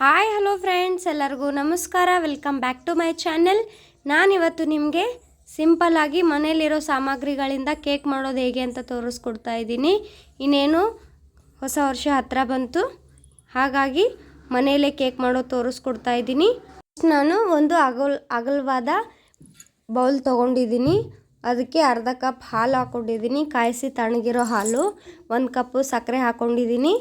Hi hello friends, ಎಲ್ಲರಿಗೂ ನಮಸ್ಕಾರ. Welcome back to my channel. ನಾನಿವತ್ತು ನಿಮಗೆ ಸಿಂಪಲ್ಲಾಗಿ ಮನೆಯಲ್ಲಿರೋ ಸಾಮಗ್ರಿಗಳಿಂದ ಕೇಕ್ ಮಾಡೋದು ಹೇಗೆ ಅಂತ ತೋರಿಸ್ಕೊಡ್ತಾ ಇದ್ದೀನಿ. ಇನ್ನೇನು ಹೊಸ ವರ್ಷ ಹತ್ತಿರ ಬಂತು, ಹಾಗಾಗಿ ಮನೆಯಲ್ಲೇ ಕೇಕ್ ಮಾಡೋದು ತೋರಿಸ್ಕೊಡ್ತಾ ಇದ್ದೀನಿ. ನಾನು ಒಂದು ಅಗಲವಾದ ಬೌಲ್ ತೊಗೊಂಡಿದ್ದೀನಿ. ಅದಕ್ಕೆ ಅರ್ಧ ಕಪ್ ಹಾಲು ಹಾಕ್ಕೊಂಡಿದ್ದೀನಿ, ಕಾಯಿಸಿ ತಣ್ಣಗಿರೋ ಹಾಲು. 1 ಕಪ್ಪು ಸಕ್ಕರೆ ಹಾಕ್ಕೊಂಡಿದ್ದೀನಿ.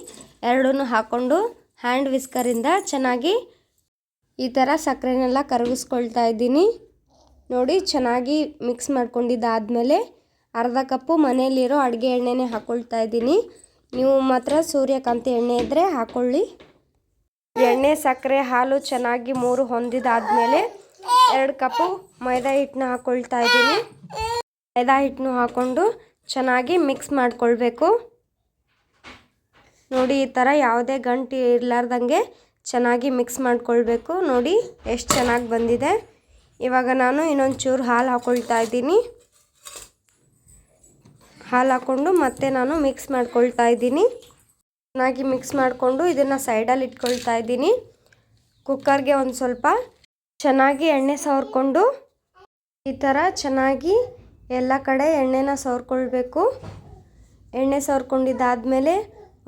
ಎರಡನ್ನೂ ಹಾಕ್ಕೊಂಡು ಹ್ಯಾಂಡ್ ವಿಸ್ಕರಿಂದ ಚೆನ್ನಾಗಿ ಈ ಥರ ಸಕ್ಕರೆನೆಲ್ಲ ಕರಗಿಸ್ಕೊಳ್ತಾ ಇದ್ದೀನಿ. ನೋಡಿ, ಚೆನ್ನಾಗಿ ಮಿಕ್ಸ್ ಮಾಡ್ಕೊಂಡಿದ್ದಾದಮೇಲೆ ಅರ್ಧ ಕಪ್ಪು ಮನೆಯಲ್ಲಿರೋ ಅಡುಗೆ ಎಣ್ಣೆನೇ ಹಾಕ್ಕೊಳ್ತಾ ಇದ್ದೀನಿ. ನೀವು ಮಾತ್ರ ಸೂರ್ಯಕಾಂತಿ ಎಣ್ಣೆ ಇದ್ದರೆ ಹಾಕ್ಕೊಳ್ಳಿ. ಎಣ್ಣೆ, ಸಕ್ಕರೆ, ಹಾಲು ಚೆನ್ನಾಗಿ ಮೂರು ಹೊಂದಿದಾದಮೇಲೆ 2 ಕಪ್ಪು ಮೈದಾ ಹಿಟ್ಟನ್ನ ಹಾಕ್ಕೊಳ್ತಾ ಇದ್ದೀನಿ. ಮೈದಾ ಹಿಟ್ಟನ್ನು ಹಾಕ್ಕೊಂಡು ಚೆನ್ನಾಗಿ ಮಿಕ್ಸ್ ಮಾಡ್ಕೊಳ್ಬೇಕು. ನೋಡಿ, ಈ ಥರ ಯಾವುದೇ ಗಂಟು ಇರಲಾರ್ದಂಗೆ ಚೆನ್ನಾಗಿ ಮಿಕ್ಸ್ ಮಾಡ್ಕೊಳ್ಬೇಕು. ನೋಡಿ ಎಷ್ಟು ಚೆನ್ನಾಗಿ ಬಂದಿದೆ. ಇವಾಗ ನಾನು ಇನ್ನೊಂದು ಚೂರು ಹಾಲು ಹಾಕ್ಕೊಳ್ತಾ ಇದ್ದೀನಿ. ಹಾಲು ಹಾಕ್ಕೊಂಡು ಮತ್ತೆ ನಾನು ಮಿಕ್ಸ್ ಮಾಡ್ಕೊಳ್ತಾ ಇದ್ದೀನಿ. ಚೆನ್ನಾಗಿ ಮಿಕ್ಸ್ ಮಾಡಿಕೊಂಡು ಇದನ್ನು ಸೈಡಲ್ಲಿ ಇಟ್ಕೊಳ್ತಾ ಇದ್ದೀನಿ. ಕುಕ್ಕರ್ಗೆ ಒಂದು ಸ್ವಲ್ಪ ಚೆನ್ನಾಗಿ ಎಣ್ಣೆ ಸವರ್ಕೊಂಡು ಈ ಥರ ಚೆನ್ನಾಗಿ ಎಲ್ಲ ಕಡೆ ಎಣ್ಣೆನ ಸವರ್ಕೊಳ್ಬೇಕು. ಎಣ್ಣೆ ಸವರ್ಕೊಂಡಿದ್ದಾದಮೇಲೆ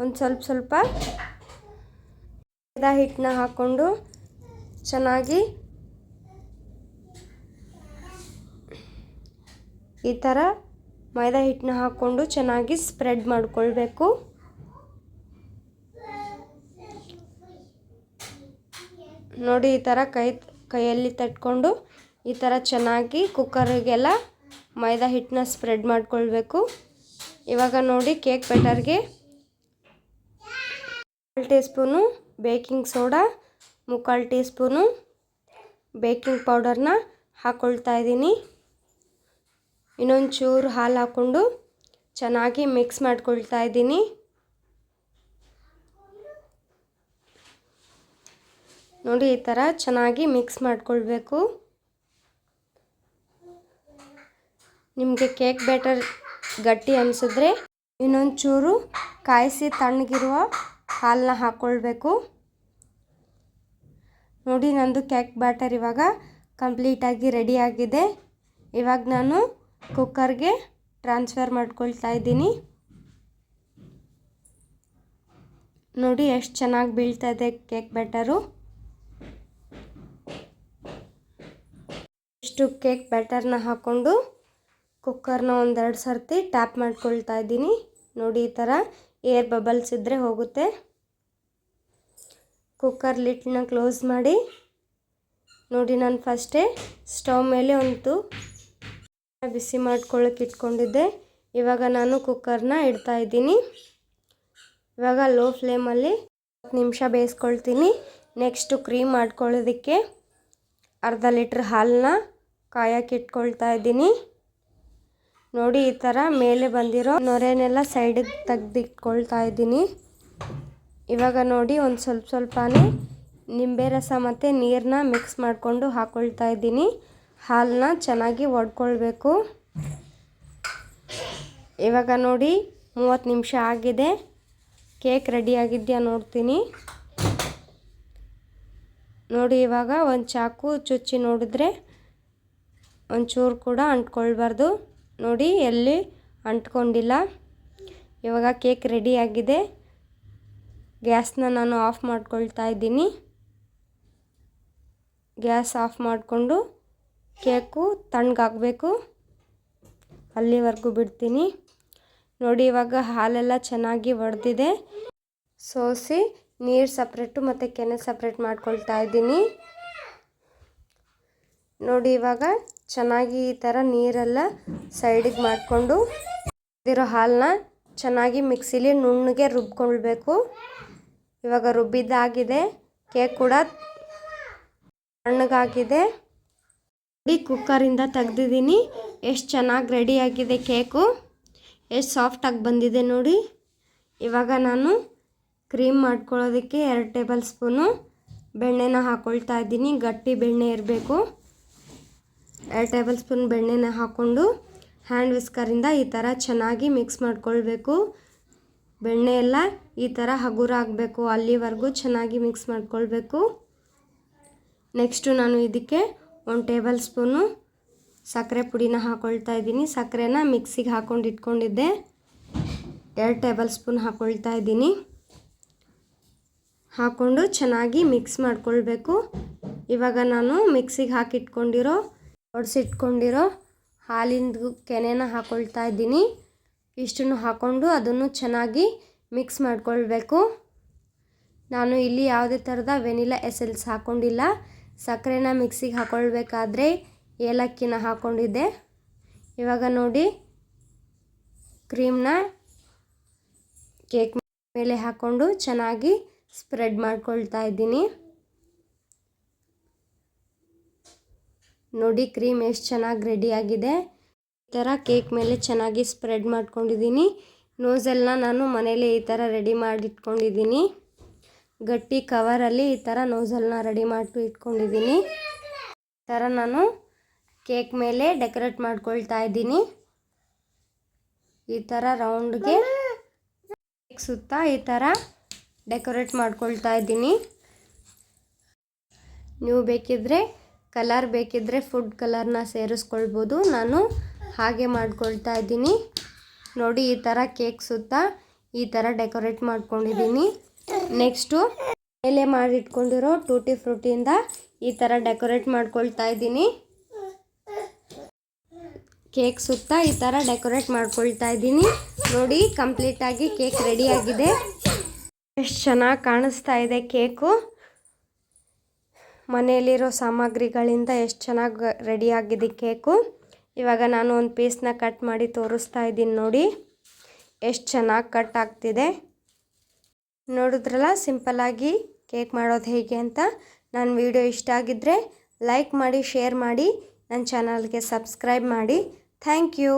ಒಂದು ಸ್ವಲ್ಪ ಮೈದಾ ಹಿಟ್ಟನ್ನ ಹಾಕ್ಕೊಂಡು ಚೆನ್ನಾಗಿ ಈ ಥರ ಮೈದಾ ಹಿಟ್ಟನ್ನ ಹಾಕ್ಕೊಂಡು ಚೆನ್ನಾಗಿ ಸ್ಪ್ರೆಡ್ ಮಾಡ್ಕೊಳ್ಬೇಕು. ನೋಡಿ, ಈ ಥರ ಕೈಯಲ್ಲಿ ತಟ್ಕೊಂಡು ಈ ಥರ ಚೆನ್ನಾಗಿ ಕುಕ್ಕರಿಗೆಲ್ಲ ಮೈದಾ ಹಿಟ್ಟನ್ನ ಸ್ಪ್ರೆಡ್ ಮಾಡ್ಕೊಳ್ಬೇಕು. ಇವಾಗ ನೋಡಿ, ಕೇಕ್ ಬ್ಯಾಟರ್ಗೆ 1 teaspoon baking soda, 3/4 teaspoon baking ಪೌಡರ್ನ ಹಾಕ್ಕೊಳ್ತಾ ಇದ್ದೀನಿ. ಇನ್ನೊಂದು ಚೂರು ಹಾಲು ಹಾಕ್ಕೊಂಡು ಚೆನ್ನಾಗಿ ಮಿಕ್ಸ್ ಮಾಡ್ಕೊಳ್ತಾ ಇದ್ದೀನಿ. ನೋಡಿ, ಈ ಥರ ಚೆನ್ನಾಗಿ ಮಿಕ್ಸ್ ಮಾಡ್ಕೊಳ್ಬೇಕು. ನಿಮಗೆ ಕೇಕ್ ಬ್ಯಾಟರ್ ಗಟ್ಟಿ ಅನಿಸಿದ್ರೆ ಇನ್ನೊಂದು ಚೂರು ಕಾಯಿಸಿ ತಣ್ಣಗಿರುವ ಹಾಲನ್ನ ಹಾಕ್ಕೊಳ್ಬೇಕು. ನೋಡಿ, ನಂದು ಕೇಕ್ ಬ್ಯಾಟರ್ ಇವಾಗ ಕಂಪ್ಲೀಟಾಗಿ ರೆಡಿಯಾಗಿದೆ. ಇವಾಗ ನಾನು ಕುಕ್ಕರ್ಗೆ ಟ್ರಾನ್ಸ್ಫರ್ ಮಾಡ್ಕೊಳ್ತಾ ಇದ್ದೀನಿ. ನೋಡಿ ಎಷ್ಟು ಚೆನ್ನಾಗಿ ಬೀಳ್ತಾ ಇದೆ ಕೇಕ್ ಬ್ಯಾಟರು. ಇಷ್ಟು ಕೇಕ್ ಬ್ಯಾಟರ್ನ ಹಾಕ್ಕೊಂಡು ಕುಕ್ಕರ್ನ 1-2 ಸರ್ತಿ ಟ್ಯಾಪ್ ಮಾಡ್ಕೊಳ್ತಾ ಇದ್ದೀನಿ. ನೋಡಿ, ಈ ಥರ ಏರ್ ಬಬಲ್ಸ್ ಇದ್ದರೆ ಹೋಗುತ್ತೆ. ಕುಕ್ಕರ್ ಲಿಡ್ನ ಕ್ಲೋಸ್ ಮಾಡಿ. ನೋಡಿ, ನಾನು ಫಸ್ಟೇ ಸ್ಟವ್ ಮೇಲೆ ಒಂದು ಬಿಸಿ ಮಾಡ್ಕೊಳ್ಳೋಕೆ ಇಟ್ಕೊಂಡಿದ್ದೆ. ಇವಾಗ ನಾನು ಕುಕ್ಕರ್ನ ಇಡ್ತಾ ಇದ್ದೀನಿ. ಇವಾಗ ಲೋ ಫ್ಲೇಮಲ್ಲಿ 10 ನಿಮಿಷ ಬೇಯಿಸ್ಕೊಳ್ತೀನಿ. ನೆಕ್ಸ್ಟು ಕ್ರೀಮ್ ಮಾಡ್ಕೊಳ್ಳೋದಕ್ಕೆ ಅರ್ಧ ಲೀಟ್ರ್ ಹಾಲನ್ನ ಕಾಯಕ್ಕೆ ಇಟ್ಕೊಳ್ತಾ ಇದ್ದೀನಿ. ನೋಡಿ, ಈ ಥರ ಮೇಲೆ ಬಂದಿರೋ ನೊರೆನೆಲ್ಲ ಸೈಡಿಗೆ ತೆಗೆದಿಟ್ಕೊಳ್ತಾ ಇದ್ದೀನಿ. ಇವಾಗ ನೋಡಿ, ಒಂದು ಸ್ವಲ್ಪನೇ ನಿಂಬೆ ರಸ ಮತ್ತು ನೀರನ್ನ ಮಿಕ್ಸ್ ಮಾಡಿಕೊಂಡು ಹಾಕ್ಕೊಳ್ತಾ ಇದ್ದೀನಿ. ಹಾಲನ್ನ ಚೆನ್ನಾಗಿ ಒಡ್ಕೊಳ್ಬೇಕು. ಇವಾಗ ನೋಡಿ, 30 ನಿಮಿಷ ಆಗಿದೆ. ಕೇಕ್ ರೆಡಿಯಾಗಿದೆಯಾ ನೋಡ್ತೀನಿ. ನೋಡಿ, ಇವಾಗ ಒಂದು ಚಾಕು ಚುಚ್ಚಿ ನೋಡಿದ್ರೆ ಒಂಚೂರು ಕೂಡ ಅಂಟ್ಕೊಳ್ಬಾರ್ದು. ನೋಡಿ, ಎಲ್ಲಿ ಅಂಟ್ಕೊಂಡಿಲ್ಲ. ಇವಾಗ ಕೇಕ್ ರೆಡಿಯಾಗಿದೆ. ಗ್ಯಾಸ್ನ ನಾನು ಆಫ್ ಮಾಡ್ಕೊಳ್ತಾ ಇದ್ದೀನಿ. ಗ್ಯಾಸ್ ಆಫ್ ಮಾಡಿಕೊಂಡು ಕೇಕು ತಣ್ಣಗಾಗಬೇಕು, ಅಲ್ಲಿವರೆಗೂ ಬಿಡ್ತೀನಿ. ನೋಡಿ, ಇವಾಗ ಹಾಲೆಲ್ಲ ಚೆನ್ನಾಗಿ ಒಡೆದಿದೆ. ಸೋಸಿ ನೀರು ಸಪ್ರೇಟು ಮತ್ತು ಕೆನೆ ಸಪ್ರೇಟ್ ಮಾಡ್ಕೊಳ್ತಾ ಇದ್ದೀನಿ. ನೋಡಿ, ಇವಾಗ ಚೆನ್ನಾಗಿ ಈ ಥರ ನೀರೆಲ್ಲ ಸೈಡಿಗೆ ಮಾಡಿಕೊಂಡು ಇರೋ ಹಾಲನ್ನ ಚೆನ್ನಾಗಿ ಮಿಕ್ಸಿಲಿ ನುಣ್ಣಗೆ ರುಬ್ಕೊಳ್ಬೇಕು. ಇವಾಗ ರುಬ್ಬಿದ್ದಾಗಿದೆ. ಕೇಕ್ ಕೂಡ ತಣ್ಣಗಾಗಿದೆ. ನೋಡಿ, ಕುಕ್ಕರಿಂದ ತೆಗ್ದಿದ್ದೀನಿ. ಎಷ್ಟು ಚೆನ್ನಾಗಿ ರೆಡಿಯಾಗಿದೆ ಕೇಕು. ಎಷ್ಟು ಸಾಫ್ಟಾಗಿ ಬಂದಿದೆ ನೋಡಿ. ಇವಾಗ ನಾನು ಕ್ರೀಮ್ ಮಾಡ್ಕೊಳ್ಳೋದಕ್ಕೆ 2 ಟೇಬಲ್ ಸ್ಪೂನು ಬೆಣ್ಣೆನ ಹಾಕ್ಕೊಳ್ತಾ ಇದ್ದೀನಿ. ಗಟ್ಟಿ ಬೆಣ್ಣೆ ಇರಬೇಕು. 2 ಟೇಬಲ್ ಸ್ಪೂನ್ ಬೆಣ್ಣೆನ ಹಾಕ್ಕೊಂಡು ಹ್ಯಾಂಡ್ ವಿಸ್ಕರಿಂದ ಈ ಥರ ಚೆನ್ನಾಗಿ ಮಿಕ್ಸ್ ಮಾಡ್ಕೊಳ್ಬೇಕು. ಬೆಣ್ಣೆ ಎಲ್ಲ ಈ ಥರ ಹಗುರ ಆಗಬೇಕು, ಅಲ್ಲಿವರೆಗೂ ಚೆನ್ನಾಗಿ ಮಿಕ್ಸ್ ಮಾಡ್ಕೊಳ್ಬೇಕು. ನೆಕ್ಸ್ಟು ನಾನು ಇದಕ್ಕೆ 1 ಟೇಬಲ್ ಸ್ಪೂನು ಸಕ್ಕರೆ ಪುಡಿನ ಹಾಕ್ಕೊಳ್ತಾ ಇದ್ದೀನಿ. ಸಕ್ಕರೆನ ಮಿಕ್ಸಿಗೆ ಹಾಕ್ಕೊಂಡು ಇಟ್ಕೊಂಡಿದ್ದೆ. 2 ಟೇಬಲ್ ಸ್ಪೂನ್ ಹಾಕ್ಕೊಳ್ತಾ ಇದ್ದೀನಿ. ಹಾಕ್ಕೊಂಡು ಚೆನ್ನಾಗಿ ಮಿಕ್ಸ್ ಮಾಡ್ಕೊಳ್ಬೇಕು. ಇವಾಗ ನಾನು ಮಿಕ್ಸಿಗೆ ಹಾಕಿಟ್ಕೊಂಡಿರೋ ಒಡಿಸಿಟ್ಕೊಂಡಿರೋ ಹಾಲಿಂದು ಕೆನೆನ ಹಾಕ್ಕೊಳ್ತಾ ಇದ್ದೀನಿ. ಇಷ್ಟನ್ನು ಹಾಕ್ಕೊಂಡು ಅದನ್ನು ಚೆನ್ನಾಗಿ ಮಿಕ್ಸ್ ಮಾಡ್ಕೊಳ್ಬೇಕು. ನಾನು ಇಲ್ಲಿ ಯಾವುದೇ ಥರದ ವೆನಿಲಾ ಎಸೆನ್ಸ್ ಹಾಕ್ಕೊಂಡಿಲ್ಲ. ಸಕ್ಕರೆನ ಮಿಕ್ಸಿಗೆ ಹಾಕ್ಕೊಳ್ಬೇಕಾದ್ರೆ ಏಲಕ್ಕಿನ ಹಾಕ್ಕೊಂಡಿದ್ದೆ. ಇವಾಗ ನೋಡಿ ಕ್ರೀಮ್ನ ಕೇಕ್ ಮೇಲೆ ಹಾಕ್ಕೊಂಡು ಚೆನ್ನಾಗಿ ಸ್ಪ್ರೆಡ್ ಮಾಡ್ಕೊಳ್ತಾ ಇದ್ದೀನಿ. ನೋಡಿ ಕ್ರೀಮ್ ಎಷ್ಟು ಚೆನ್ನಾಗಿ ರೆಡಿಯಾಗಿದೆ. ಈ ಥರ ಕೇಕ್ ಮೇಲೆ ಚೆನ್ನಾಗಿ ಸ್ಪ್ರೆಡ್ ಮಾಡ್ಕೊಂಡಿದ್ದೀನಿ. ನೋಝಲ್ನ ನಾನು ಮನೇಲಿ ಈ ಥರ ರೆಡಿ ಮಾಡಿ ಇಟ್ಕೊಂಡಿದ್ದೀನಿ. ಗಟ್ಟಿ ಕವರಲ್ಲಿ ಈ ಥರ ನೋಝಲ್ನ ರೆಡಿ ಮಾಡಿ ಇಟ್ಕೊಂಡಿದ್ದೀನಿ. ಈ ಥರ ನಾನು ಕೇಕ್ ಮೇಲೆ ಡೆಕೋರೇಟ್ ಮಾಡ್ಕೊಳ್ತಾ ಇದ್ದೀನಿ. ಈ ಥರ ರೌಂಡ್ಗೆ ಕೇಕ್ ಸುತ್ತ ಈ ಥರ ಡೆಕೋರೇಟ್ ಮಾಡ್ಕೊಳ್ತಾ ಇದ್ದೀನಿ. ನೀವು ಬೇಕಿದ್ದರೆ ಕಲರ್ ಬೇಕಿದ್ದರೆ ಫುಡ್ ಕಲರ್ನ ಸೇರಿಸ್ಕೊಳ್ಬೋದು. ನಾನು ಹಾಗೆ ಮಾಡ್ಕೊಳ್ತಾ ಇದ್ದೀನಿ. ನೋಡಿ ಈ ಥರ ಕೇಕ್ ಸುತ್ತ ಈ ಥರ ಡೆಕೋರೇಟ್ ಮಾಡ್ಕೊಂಡಿದ್ದೀನಿ. ನೆಕ್ಸ್ಟು ಮೇಲೆ ಮಾಡಿಟ್ಕೊಂಡಿರೋ ಟೂಟಿ ಫ್ರೂಟಿಯಿಂದ ಈ ಥರ ಡೆಕೋರೇಟ್ ಮಾಡ್ಕೊಳ್ತಾ ಇದ್ದೀನಿ. ಕೇಕ್ ಸುತ್ತ ಈ ಥರ ಡೆಕೋರೇಟ್ ಮಾಡ್ಕೊಳ್ತಾ ಇದ್ದೀನಿ. ನೋಡಿ ಕಂಪ್ಲೀಟಾಗಿ ಕೇಕ್ ರೆಡಿಯಾಗಿದೆ. ಎಷ್ಟು ಚೆನ್ನಾಗಿ ಕಾಣಿಸ್ತಾ ಇದೆ ಕೇಕು. ಮನೆಯಲ್ಲಿರೋ ಸಾಮಗ್ರಿಗಳಿಂದ ಎಷ್ಟು ಚೆನ್ನಾಗಿ ರೆಡಿಯಾಗಿದೆ ಕೇಕು. ಇವಾಗ ನಾನು ಒಂದು ಪೀಸ್ನ ಕಟ್ ಮಾಡಿ ತೋರಿಸ್ತಾ ಇದ್ದೀನಿ. ನೋಡಿ ಎಷ್ಟು ಚೆನ್ನಾಗಿ ಕಟ್ ಆಗ್ತಿದೆ. ನೋಡಿದ್ರಲ್ಲ ಸಿಂಪಲ್ಲಾಗಿ ಕೇಕ್ ಮಾಡೋದು ಹೇಗೆ ಅಂತ. ನನ್ನ ವಿಡಿಯೋ ಇಷ್ಟ ಆಗಿದ್ದರೆ ಲೈಕ್ ಮಾಡಿ, ಶೇರ್ ಮಾಡಿ, ನನ್ನ ಚಾನಲ್ಗೆ ಸಬ್ಸ್ಕ್ರೈಬ್ ಮಾಡಿ. Thank you.